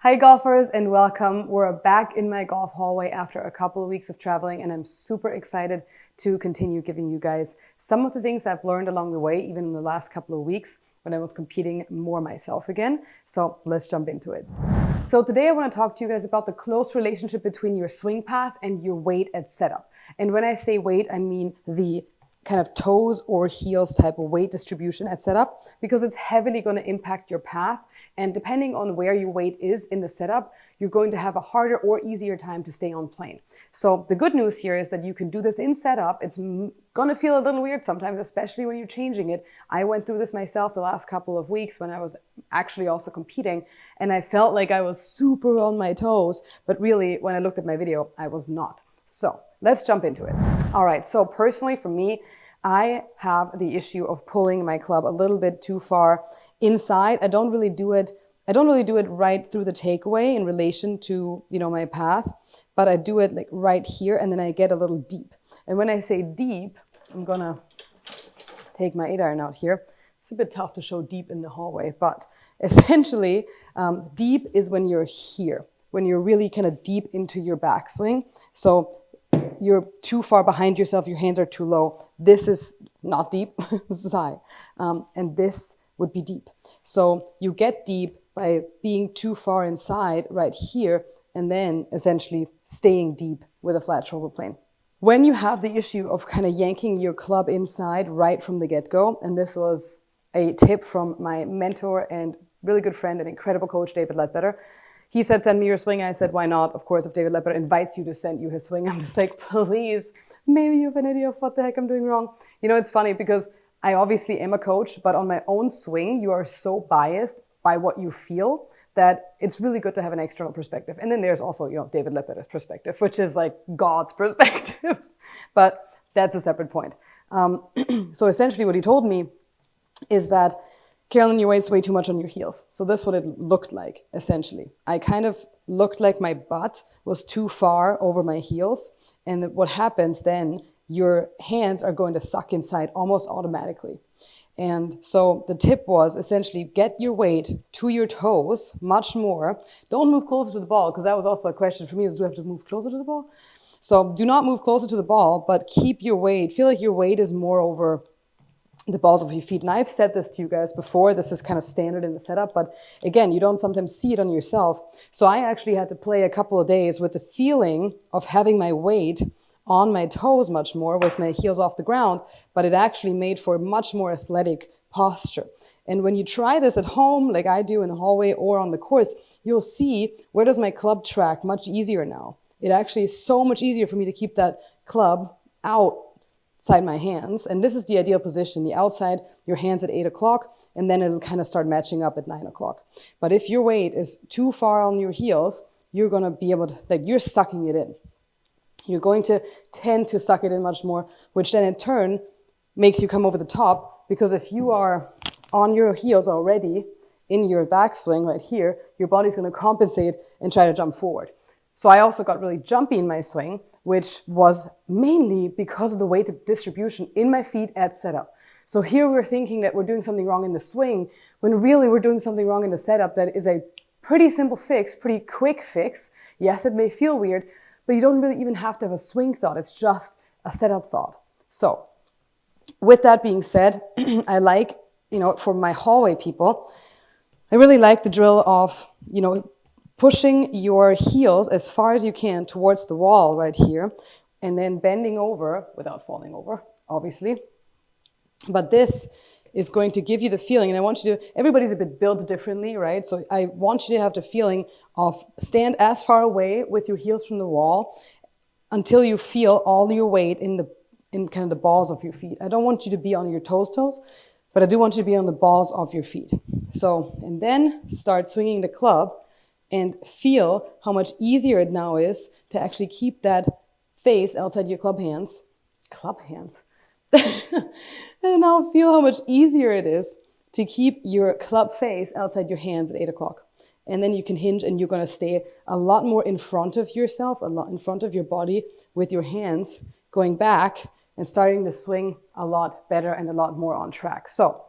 Hi golfers and welcome. We're back in my golf hallway after a couple of weeks of traveling and I'm super excited to continue giving you guys some of the things I've learned along the way, even in the last couple of weeks when I was competing more myself again. So let's jump into it. So today I want to talk to you guys about the close relationship between your swing path and your weight at setup. And when I say weight, I mean the kind of toes or heels type of weight distribution at setup, because it's heavily going to impact your path. And depending on where your weight is in the setup, you're going to have a harder or easier time to stay on plane. So the good news here is that you can do this in setup. It's going to feel a little weird sometimes, especially when you're changing it. I went through this myself the last couple of weeks when I was actually also competing, and I felt like I was super on my toes, but really when I looked at my video, I was not. So let's jump into it. All right, so personally for me, I have the issue of pulling my club a little bit too far inside. I don't really do it right through the takeaway in relation to, my path, but I do it like right here and then I get a little deep. And when I say deep, I'm gonna take my 8-iron out here. It's a bit tough to show deep in the hallway, but essentially deep is when you're here, when you're really kind of deep into your backswing. So you're too far behind yourself, your hands are too low. This is not deep, this is high. And this would be deep. So you get deep by being too far inside right here and then essentially staying deep with a flat shoulder plane. When you have the issue of kind of yanking your club inside right from the get-go, and this was a tip from my mentor and really good friend and incredible coach, David Leadbetter. He said, send me your swing. I said, why not? Of course, if David Leadbetter invites you to send you his swing, I'm just like, please, maybe you have an idea of what the heck I'm doing wrong. It's funny because I obviously am a coach, but on my own swing, you are so biased by what you feel that it's really good to have an external perspective. And then there's also, David Leadbetter's perspective, which is like God's perspective, but that's a separate point. So essentially what he told me is that, Carolin, your weight's way too much on your heels. So this is what it looked like, essentially. I kind of looked like my butt was too far over my heels. And what happens then, your hands are going to suck inside almost automatically. And so the tip was essentially get your weight to your toes much more. Don't move closer to the ball, because that was also a question for me, is do I have to move closer to the ball? So do not move closer to the ball, but keep your weight. Feel like your weight is more over the balls of your feet. And I've said this to you guys before, this is kind of standard in the setup, but again, you don't sometimes see it on yourself. So I actually had to play a couple of days with the feeling of having my weight on my toes much more with my heels off the ground, but it actually made for much more athletic posture. And when you try this at home, like I do in the hallway or on the course, you'll see where does my club track much easier now. It actually is so much easier for me to keep that club outside my hands. And this is the ideal position, the outside, your hands at 8 o'clock, and then it'll kind of start matching up at 9 o'clock. But if your weight is too far on your heels, you're going to be able to, you're sucking it in. You're going to tend to suck it in much more, which then in turn makes you come over the top, because if you are on your heels already in your backswing right here, your body's going to compensate and try to jump forward. So I also got really jumpy in my swing, which was mainly because of the weight distribution in my feet at setup. So here we're thinking that we're doing something wrong in the swing, when really we're doing something wrong in the setup that is a pretty simple fix, pretty quick fix. Yes, it may feel weird, but you don't really even have to have a swing thought. It's just a setup thought. So with that being said, I like, for my hallway people, I really like the drill of, pushing your heels as far as you can towards the wall right here, and then bending over without falling over, obviously. But this is going to give you the feeling, and I want you to, everybody's a bit built differently, right? So I want you to have the feeling of stand as far away with your heels from the wall until you feel all your weight in kind of the balls of your feet. I don't want you to be on your toes, but I do want you to be on the balls of your feet. So, and then start swinging the club and feel how much easier it now is to actually keep that face outside your club hands. And now feel how much easier it is to keep your club face outside your hands at 8 o'clock. And then you can hinge and you're going to stay a lot more in front of yourself, a lot in front of your body with your hands going back and starting to swing a lot better and a lot more on track. So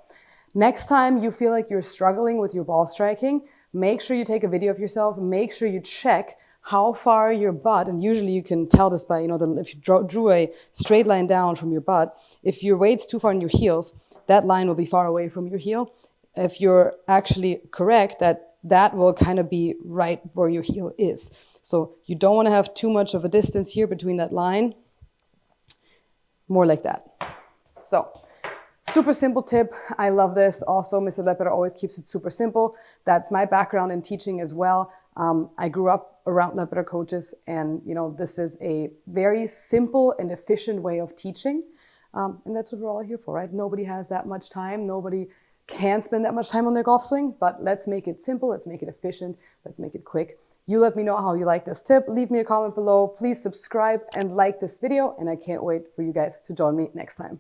next time you feel like you're struggling with your ball striking, make sure you take a video of yourself, make sure you check how far your butt, and usually you can tell this by, if you drew a straight line down from your butt, if your weight's too far in your heels, that line will be far away from your heel. If you're actually correct, that will kind of be right where your heel is. So you don't want to have too much of a distance here between that line, more like that. So super simple tip. I love this. Also, Mr. Leadbetter always keeps it super simple. That's my background in teaching as well. I grew up around Leadbetter coaches, and this is a very simple and efficient way of teaching. And that's what we're all here for, right? Nobody has that much time. Nobody can spend that much time on their golf swing, but let's make it simple. Let's make it efficient. Let's make it quick. You let me know how you like this tip. Leave me a comment below. Please subscribe and like this video. And I can't wait for you guys to join me next time.